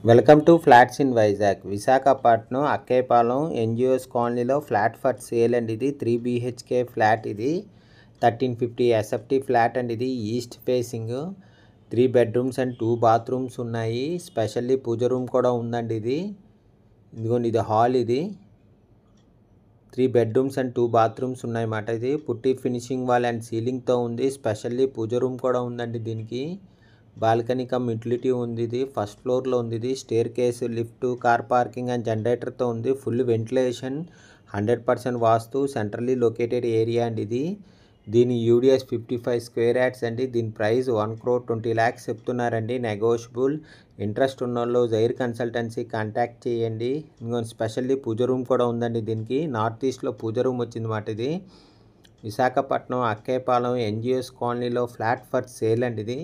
Welcome to flats in Vizag. Visakhapatnam Akkayapalem NGOs కాలనీలో flat for sale అండి. ఇది 3 BHK ఫ్లాట్. ఇది 1350 SFT ఫ్లాట్ అండి. ఇది east facing 3 bedrooms and 2 bathrooms ఉన్నాయి. స్పెషల్లీ పూజ రూమ్ కూడా ఉందండి. ఇదిగోండి, ఇది హాల్. ఇది 3 బెడ్రూమ్స్ అండ్ 2 బాత్రూమ్స్ ఉన్నాయన్నమాట. ఇది పుట్టి ఫినిషింగ్ వాల్ అండ్ సీలింగ్తో ఉంది. స్పెషల్లీ పూజ రూమ్ కూడా ఉందండి. దీనికి బాల్కనీ కమ్ యూటిలిటీ ఉంది. ఇది ఫస్ట్ ఫ్లోర్లో ఉంది. ఇది staircase, lift, car parking and జనరేటర్తో ఉంది. Full ventilation, 100% Vastu, centrally located area అండి. దీని యూడిఎస్ 55 స్క్వేర్ యార్డ్స్ అండి. దీని ప్రైస్ 1,20 lakhs చెప్తున్నారండి. నెగోషియబుల్. ఇంట్రెస్ట్ ఉన్న వాళ్ళు జైర్ కన్సల్టెన్సీ కాంటాక్ట్ చేయండి. ఇంకొంచెం స్పెషల్లీ పూజ రూమ్ కూడా ఉందండి. దీనికి నార్త్ ఈస్ట్లో పూజ రూమ్ వచ్చిందన్నమాట. ఇది విశాఖపట్నం అక్కేపాలెం ఎన్జిఓస్ కాలనీలో ఫ్లాట్ ఫర్ సేల్ అండి. ఇది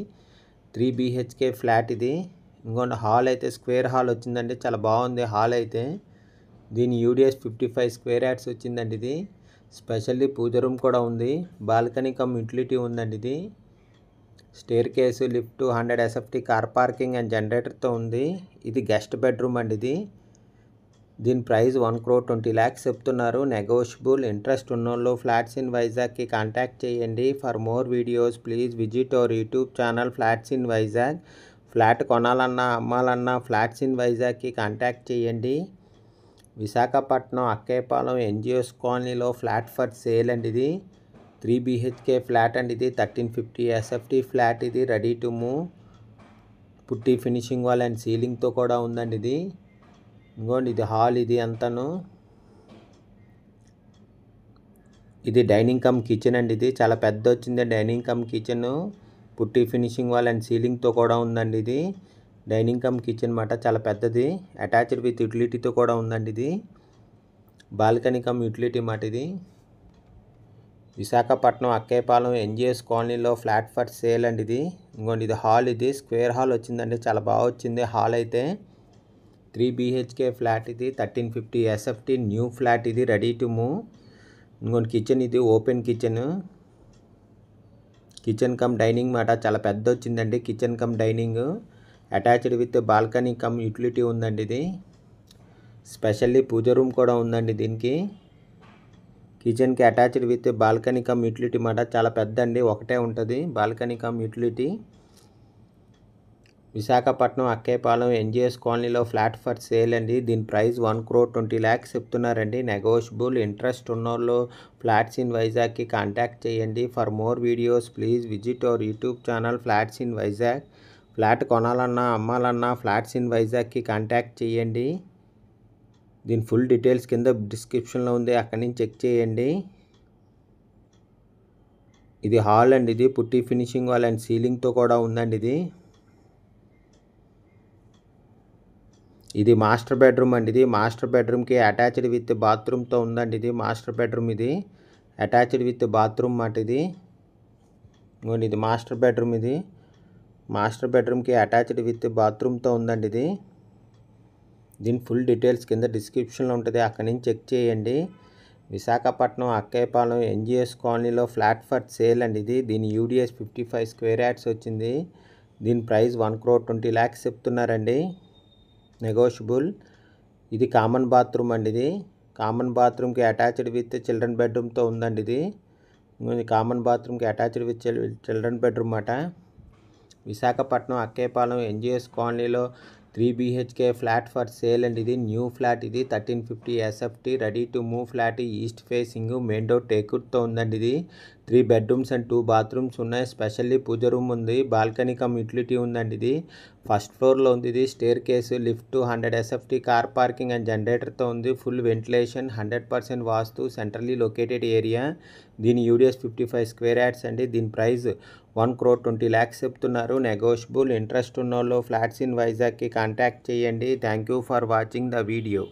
3 BHK ఫ్లాట్. ఇది ఇంకొంచెం హాల్ అయితే స్క్వేర్ హాల్ వచ్చిందండి. చాలా బాగుంది హాల్ అయితే. దీని యూడిఎస్ 55 స్క్వేర్ యార్డ్స్ వచ్చిందండి. ఇది స్పెషల్లీ పూజ రూమ్ కూడా ఉంది. బాల్కనీ కమ్ యూటిలిటీ ఉందండి. ఇది staircase, lift, 100 SFT car parking and జనరేటర్తో ఉంది. ఇది గెస్ట్ బెడ్రూమ్ అండి. దీని ప్రైస్ 1,20 lakhs చెప్తున్నారు. నెగోషియబుల్. ఇంట్రెస్ట్ ఉన్నోళ్ళు ఫ్లాట్స్ ఇన్ వైజాగ్కి కాంటాక్ట్ చేయండి. For more videos please visit our YouTube channel flats in Vizag. Flat కొనాలన్నా అమ్మాలన్నా ఫ్లాట్స్ ఇన్ వైజాగ్కి కాంటాక్ట్ చేయండి. విశాఖపట్నం అక్కేపాలెం ఎన్జిఓస్ కాలనీలో ఫ్లాట్ ఫర్ సేల్ అండి. ఇది 3 BHK ఫ్లాట్ అండి. ఇది 1350 SFT ఫ్లాట్. ఇది ready to move. Putty finishing wall and సీలింగ్తో కూడా ఉందండి. ఇంకోండి, ఇది హాల్. ఇది అంతాను ఇది డైనింగ్ కమ్ కిచెన్ అండి. ఇది చాలా పెద్ద వచ్చింది dining cum kitchen. Putty finishing wall and సీలింగ్తో కూడా ఉందండి. ఇది డైనింగ్ కమ్ కిచెన్ మాట, చాలా పెద్దది. అటాచ్డ్ విత్ యూటిలిటీతో కూడా ఉందండి. ఇది బాల్కనీ కమ్ యూటిలిటీ మాట. ఇది విశాఖపట్నం అక్కేపాలెం ఎన్జిఎస్ కాలనీలో ఫ్లాట్ ఫర్ సేల్ అండి. ఇది ఇంకోండి, ఇది హాల్. ఇది స్క్వేర్ హాల్ వచ్చిందండి. చాలా బాగా వచ్చింది హాల్ అయితే. 3 BHK ఫ్లాట్. ఇది 1350 SFT న్యూ ఫ్లాట్. ఇది రెడీ టు మూవ్. ఇంకొన్ని కిచెన్. ఇది ఓపెన్ కిచెన్ కమ్ డైనింగ్ మాట, చాలా పెద్ద వచ్చిందండి. Kitchen cum dining attached with balcony cum utility ఉందండి. ఇది స్పెషల్లీ పూజ రూమ్ కూడా ఉందండి. దీనికి కిచెన్కి attached with balcony cum utility మాట, చాలా పెద్ద అండి. ఒకటే ఉంటుంది balcony cum utility. Visakhapatnam Akkepalem NGS కాలనీలో ఫ్లాట్ ఫర్ సేల్ అండి. దీని ప్రైస్ 1,20 lakhs చెప్తున్నారండి. నెగోషియబుల్. ఇంట్రెస్ట్ ఉన్నోళ్ళు ఫ్లాట్స్ ఇన్ వైజాగ్కి కాంటాక్ట్ చేయండి. For more videos please visit our YouTube channel flats in Vizag. Flat కొనాలన్నా అమ్మాలన్నా ఫ్లాట్స్ ఇన్ వైజాగ్కి కాంటాక్ట్ చేయండి. దీని ఫుల్ డీటెయిల్స్ కింద డిస్క్రిప్షన్లో ఉంది, అక్కడి నుంచి చెక్ చేయండి. ఇది హాల్ అండి. ఇది పుట్టి ఫినిషింగ్ వాల్ అండ్ సీలింగ్తో కూడా ఉందండి. ఇది మాస్టర్ బెడ్రూమ్ అండి. ఇది మాస్టర్ బెడ్రూమ్కి అటాచ్డ్ విత్ బాత్రూమ్తో ఉందండి. ఇది మాస్టర్ బెడ్రూమ్. ఇది అటాచ్డ్ విత్ బాత్రూమ్ మాట. ఇది ఇది మాస్టర్ బెడ్రూమ్. ఇది మాస్టర్ బెడ్రూమ్కి అటాచ్డ్ విత్ బాత్రూమ్తో ఉందండి. దీని ఫుల్ డీటెయిల్స్ కింద డిస్క్రిప్షన్లో ఉంటుంది, అక్కడి నుంచి చెక్ చేయండి. విశాఖపట్నం అక్కేపాలెం ఎన్జిఎస్ కాలనీలో ఫ్లాట్ ఫర్ సేల్ అండి. దీని యూడిఎస్ 55 స్క్వేర్ యార్డ్స్ వచ్చింది. దీని ప్రైస్ 1,20 lakhs చెప్తున్నారండి. నెగోషియబుల్. ఇది కామన్ బాత్రూమ్ అండి. ఇది కామన్ బాత్రూమ్కి అటాచ్డ్ విత్ చిల్డ్రన్ బెడ్రూమ్తో ఉందండి. ఇది కామన్ బాత్రూమ్కి అటాచ్డ్ విత్ చిల్డ్రన్ బెడ్రూమ్ అట. విశాఖపట్నం అక్కేపాలెం ఎన్జిఎస్ కాలనీలో 3 BHK ఫ్లాట్ ఫర్ సేల్ అండి. ఇది న్యూ ఫ్లాట్. ఇది 1350 SFT ready to move flat. East facing main door టేకుడ్తో ఉందండి. ఇది 3 బెడ్రూమ్స్ అండ్ 2 బాత్రూమ్స్ ఉన్నాయి. స్పెషల్లీ పూజ రూమ్ ఉంది. బాల్కనీ కమ్ యూటిలిటీ ఉందండి. ఇది ఫస్ట్ ఫ్లోర్లో ఉంది. ఇది staircase, lift, 100 SFT car parking and జనరేటర్తో ఉంది. Full ventilation, 100% Vastu, centrally located area. దీని యూడిఎస్ 55 స్క్వేర్ యార్డ్స్ అండి. దీని ప్రైస్ 1,20 lakhs చెప్తున్నారు. నెగోషియబుల్. ఇంట్రెస్ట్ ఉన్నోళ్ళు ఫ్లాట్స్ ఇన్ వైజాగ్కి కాంటాక్ట్ చేయండి. Thank you for watching the video.